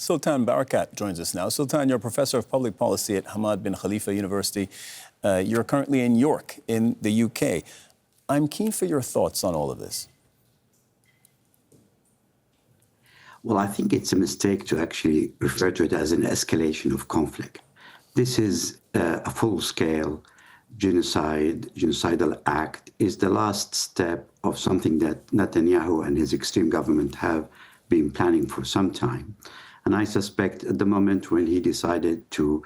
Sultan Barakat joins us now. Sultan, you're a professor of public policy at Hamad bin Khalifa University. You're currently in York, in the UK. I'm keen for your thoughts on all of this. Well, I think it's a mistake to actually refer to it as an escalation of conflict. This is a full-scale genocidal act, is the last step of something that Netanyahu and his extreme government have been planning for some time. And I suspect at the moment when he decided to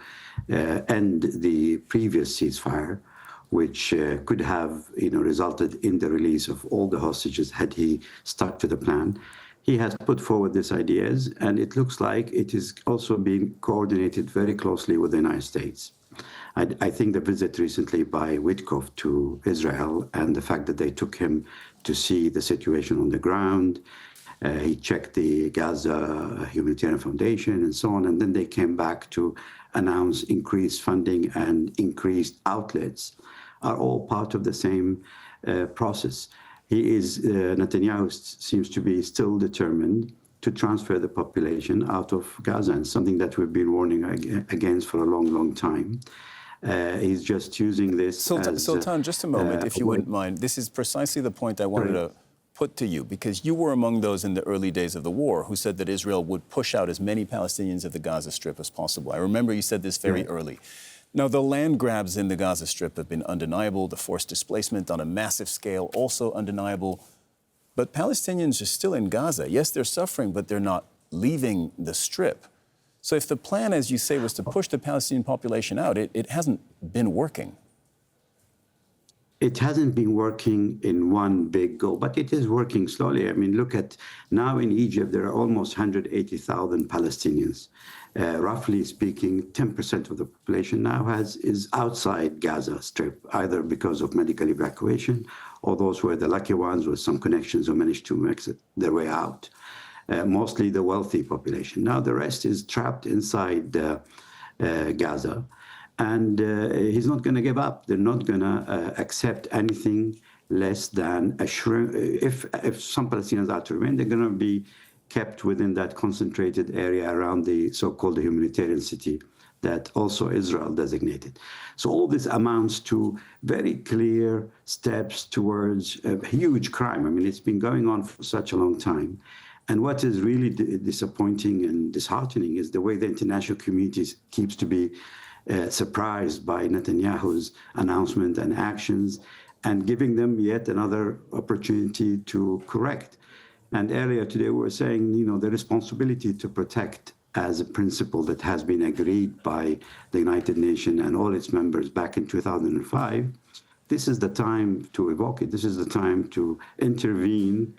end the previous ceasefire, which could have resulted in the release of all the hostages had he stuck to the plan, he has put forward these ideas, and it looks like it is also being coordinated very closely with the United States. I think the visit recently by Witkoff to Israel and the fact that they took him to see the situation on the ground, he checked the Gaza Humanitarian Foundation and so on, and then they came back to announce increased funding and increased outlets, are all part of the same process. Netanyahu seems to be still determined to transfer the population out of Gaza, and something that we've been warning against for a long, long time. He's just using this Sultan, just a moment, if you wouldn't mind. This is precisely the point I wanted to put to you, because you were among those in the early days of the war who said that Israel would push out as many Palestinians of the Gaza Strip as possible. I remember you said this very early. Now, the land grabs in the Gaza Strip have been undeniable. The forced displacement on a massive scale, also undeniable. But Palestinians are still in Gaza. Yes, they're suffering, but they're not leaving the Strip. So if the plan, as you say, was to push the Palestinian population out, it hasn't been working. It hasn't been working in one big go, but it is working slowly. I mean, look at now in Egypt, there are almost 180,000 Palestinians. Roughly speaking, 10% of the population now is outside Gaza Strip, either because of medical evacuation or those who are the lucky ones with some connections who managed to make their way out. Mostly the wealthy population. Now the rest is trapped inside Gaza. And he's not going to give up. They're not going to accept anything less than a shrink. If some Palestinians are to remain, they're going to be kept within that concentrated area around the so-called humanitarian city that also Israel designated. So all this amounts to very clear steps towards a huge crime. I mean, it's been going on for such a long time. And what is really disappointing and disheartening is the way the international community keeps to be surprised by Netanyahu's announcement and actions and giving them yet another opportunity to correct. And earlier today, we were saying, the responsibility to protect as a principle that has been agreed by the United Nations and all its members back in 2005, this is the time to evoke it. This is the time to intervene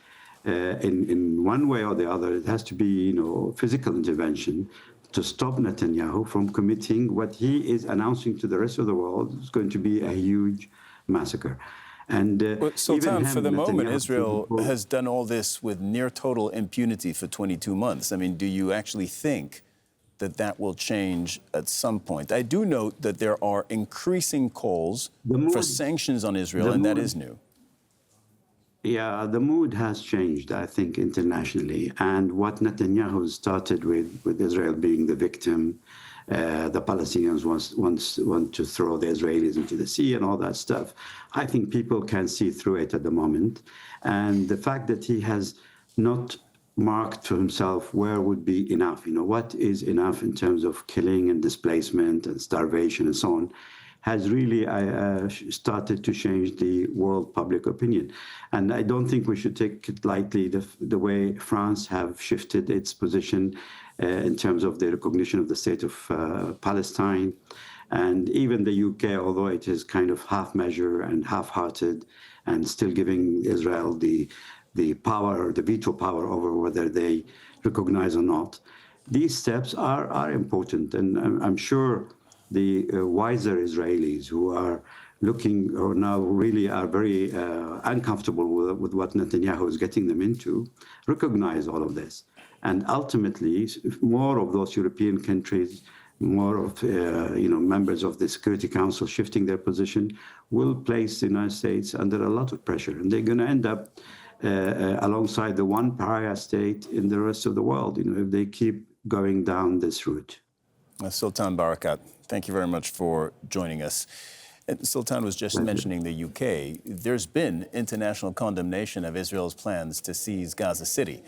in one way or the other. It has to be, physical intervention to stop Netanyahu from committing what he is announcing to the rest of the world is going to be a huge massacre. And Sultan, for the moment, Israel has done all this with near total impunity for 22 months. I mean, do you actually think that that will change at some point? I do note that there are increasing calls for sanctions on Israel, and that is new. Yeah, the mood has changed, I think, internationally. And what Netanyahu started with Israel being the victim, the Palestinians want to throw the Israelis into the sea and all that stuff. I think people can see through it at the moment. And the fact that he has not marked for himself where would be enough, what is enough in terms of killing and displacement and starvation and so on, has really started to change the world public opinion. And I don't think we should take it lightly, the way France have shifted its position in terms of the recognition of the state of Palestine. And even the UK, although it is kind of half-measure and half-hearted and still giving Israel the power, the veto power over whether they recognize or not, these steps are important. And I'm sure the wiser Israelis who are looking or now really are very uncomfortable with what Netanyahu is getting them into, recognize all of this. And ultimately, if more of those European countries, more of members of the Security Council shifting their position, will place the United States under a lot of pressure. And they're going to end up alongside the one pariah state in the rest of the world. If they keep going down this route. Sultan Barakat, thank you very much for joining us. And Sultan was just mentioning the UK. There's been international condemnation of Israel's plans to seize Gaza City.